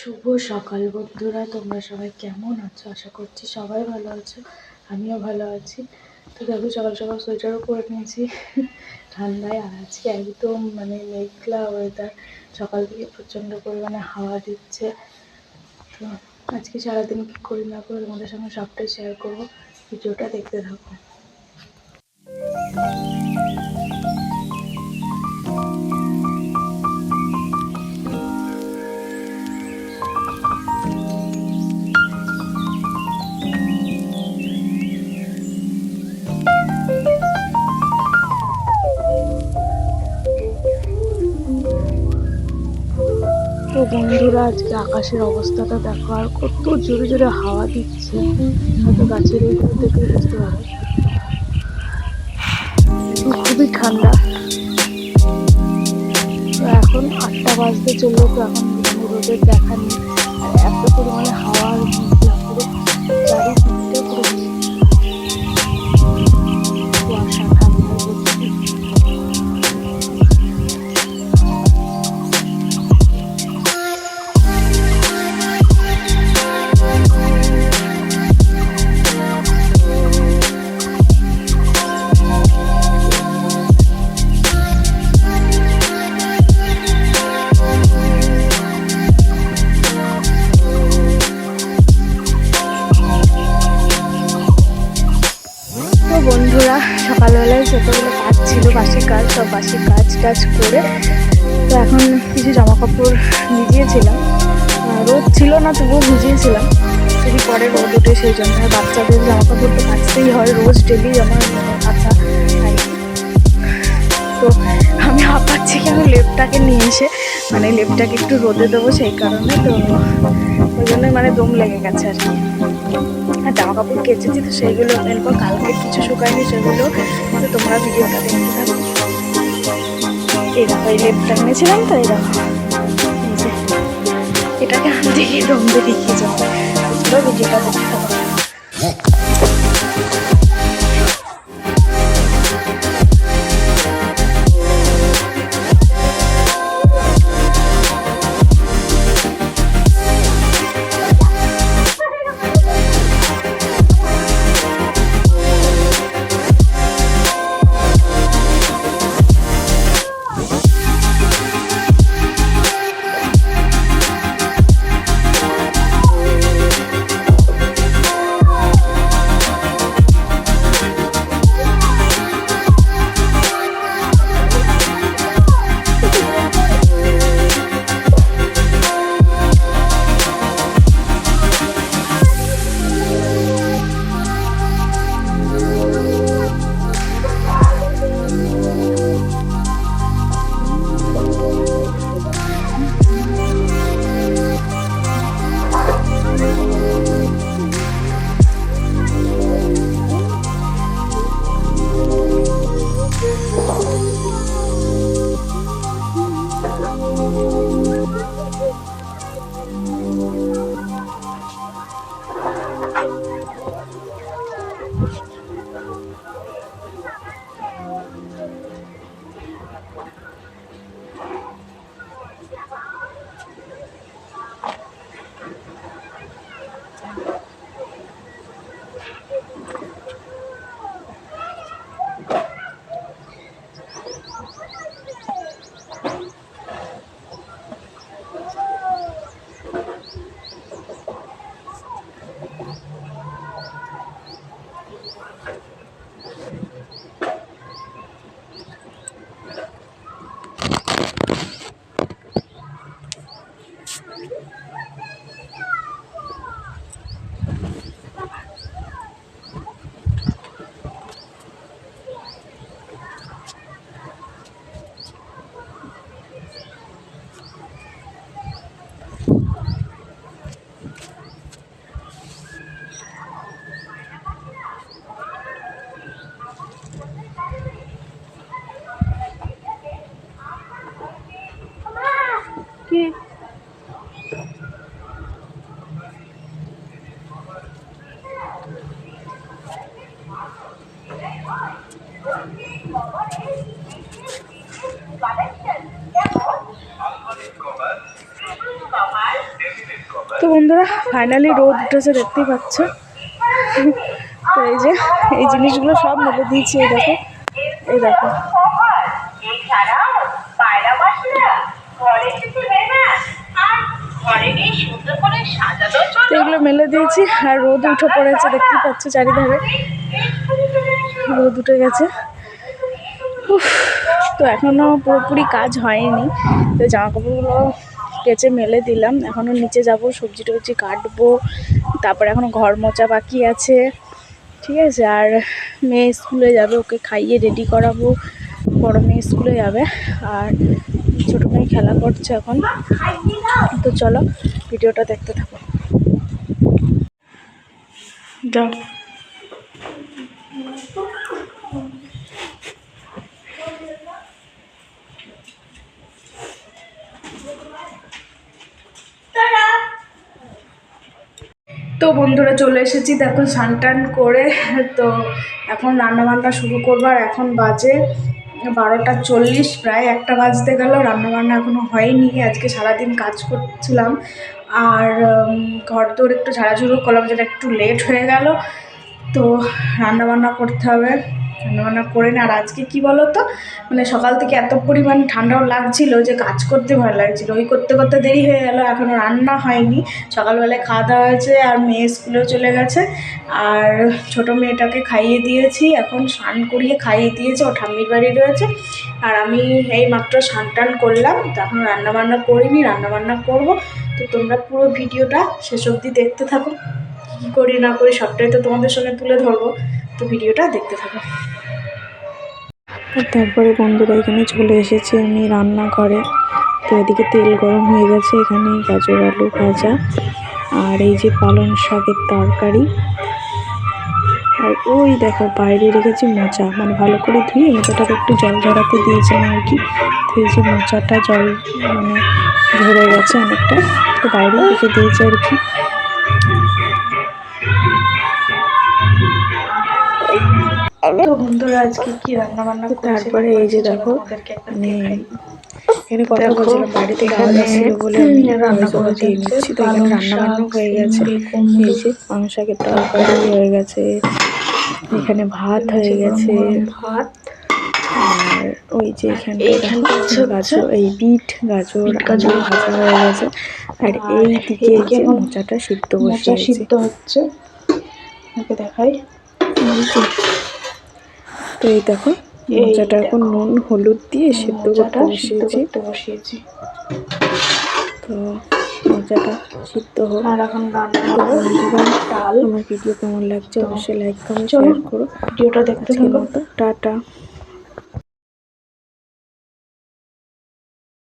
শুভ সকাল বন্ধুরা, তোমরা সবাই কেমন আছো? আশা করছি সবাই ভালো আছো, আমিও ভালো আছি। তো দেখো, সকাল সকাল সোয়েটারও পরে নিয়েছি ঠান্ডায়। আর আজকে একদম মেঘলা ওয়েদার, সকাল থেকে প্রচণ্ড পরিমাণে হাওয়া দিচ্ছে। তো আজকে সারাদিন কী করি না করে তোমাদের সঙ্গে সবটাই শেয়ার করবো, ভিডিওটা দেখতে থাকো। তো বন্ধুরা, আজকে আকাশের অবস্থাটা দেখো, আর কত জোরে জোরে হাওয়া দিচ্ছে, হয়তো গাছের এইগুলো দেখে বুঝতে পারো। খুবই ঠান্ডা। তো এখন 8টা বাজতে চললো, তো এখন রোদের দেখা নেই। আর এত পরিমাণে হাওয়ার পুরো চারিদিকটা পুরো কুয়াশা, ঠান্ডা হচ্ছে। বন্ধুরা, সকালবেলায় যতগুলো কাজ ছিল, বাসি কাজ, সব বাসি কাজ টাজ করে তো এখন কিছু জামা কাপড় ভিজিয়েছিলাম। রোদ ছিল না, তবুও ভিজিয়েছিলাম। যদি পরে রোদ ওঠে সেই জন্য। বাচ্চাদের জামা কাপড় তো কাচতেই হয়, রোজ ডেলি আমার কাচা। তো আমি হাঁপাচ্ছি কেন, লেপটাকে নিয়ে এসে লেপটাকে একটু রোদে দেবো, সেই কারণে। তো ওই জন্যই দম লেগে গেছে আর কি। আর জামা কাপড় কেচেছি, তো সেইগুলো এরপর কালকে কিছু শুকায়নি, সেগুলো তো তোমরা ভিডিওটা দেখতে থাকো। এই দেখো, এই লেপটা এনেছিলাম, তো এই দেখো, এটাকে আনতে গিয়ে দম বেরিয়ে যাবো। ভিডিওটা দেখতে থাকো। তো বন্ধুরা ফাইনালি রোদ উঠেছে, দেখতেই পাচ্ছ। তো এই জিনিসগুলো সব মেলে দিয়েছি। এই দেখো, এই দেখো। তো এগুলো মেলে দিয়েছি আর রোদ উঠে পড়েছে, দেখতেই পাচ্ছ চারিধারে রোদ উঠে গেছে। তো এখনও পুরোপুরি কাজ হয়নি, তো জামা কাপড়গুলো কেচে মেলে দিলাম। এখনও নিচে যাব, সবজি টবজি কাটবো, তারপরে এখনও ঘর মোছা বাকি আছে, ঠিক আছে। আর মেয়ে স্কুলে যাবে, ওকে খাইয়ে রেডি করাবো। বড় মেয়ে স্কুলে যাবে আর ছোটো মেয়ে খেলা করছে এখন। তো চলো ভিডিওটা দেখতে থাকো। যাও। তো বন্ধুরা চলে এসেছি, দেখো স্নান টান করে। তো এখন রান্নাবান্না শুরু করবো। আর এখন বাজে 12:40, প্রায় 1টা বাজতে গেল। রান্নাবান্না এখনও হয়নি। আজকে সারাদিন কাজ করছিলাম আর ঘর দৌড় একটু ঝাড়াঝুড়ো করলাম, যেটা একটু লেট হয়ে গেল। তো রান্নাবান্না করতে হবে, রান্নাবান্না করে না। আর আজকে কি বলো তো, মানে সকাল থেকে এত পরিমাণ ঠান্ডাও লাগছিল যে কাজ করতে ভয় লাগছিল। ওই করতে করতে দেরি হয়ে গেল, এখনও রান্না হয়নি। সকালবেলায় খাওয়া দাওয়া হয়েছে আর মেয়ে স্কুলেও চলে গেছে। আর ছোটো মেয়েটাকে খাইয়ে দিয়েছি, এখন স্নান করিয়ে খাইয়ে দিয়েছে, ও ঠাম্মির বাড়ি রয়েছে। আর আমি এই মাত্র স্নান টান করলাম, তো এখন রান্নাবান্না করিনি, রান্নাবান্না করব। তো তোমরা পুরো ভিডিওটা শেষ অবধি দেখতে থাকো। কী করি না করি সবটাই তো তোমাদের সঙ্গে তুলে ধরবো, তো ভিডিওটা দেখতে থাকো। তারপরে বন্ধুরা এখানে চলে এসেছি আমি রান্নাঘরে। তো এদিকে তেল গরম হয়ে গেছে, এখানে গাজর আলু ভাজা আর এই যে পালং শাকের তরকারি। আর ওই দেখো বাইরে রেখেছি মোচা, মানে ভালো করে ধুয়ে মোচাটাকে একটু জল ঝরাতে দিয়েছিলাম আর কি। তো এই যে মোচাটা জল মানে ঝরে গেছে অনেকটা, তো বাইরে রেখে দিয়েছে আর কি। তো বন্ধুরা আজকে কি রান্না বান্না, তারপরে এই যে দেখো মানে এখানে কথা বলছিলাম, বাইরে থেকে আওয়াজ আসছিল বলে আমি রান্না করে দিয়ে নিচ্ছি। তো এখানে রান্না বান্না হয়ে গেছে, এই যে পালং শাকের তরকারি হয়ে গেছে, এখানে ভাত হয়ে গেছে, ভাত। আর ওই যে এখানটা গাজর, এই বিট গাজর ভাজা হয়ে গেছে। আর এই দিকে এই যে মোচাটা সিদ্ধ হচ্ছে, ওকে দেখাই। তো এই দেখো মোচাটা এখন নুন হলুদ দিয়ে সিদ্ধ করতে বসিয়েছি। তো মোচাটা সিদ্ধ হোক। আর এখন ডাল। আমার ভিডিও কেমন লাগছে অবশ্যই লাইক কমেন্ট শেয়ার করো। ভিডিওটা দেখতে থাকো। টাটা।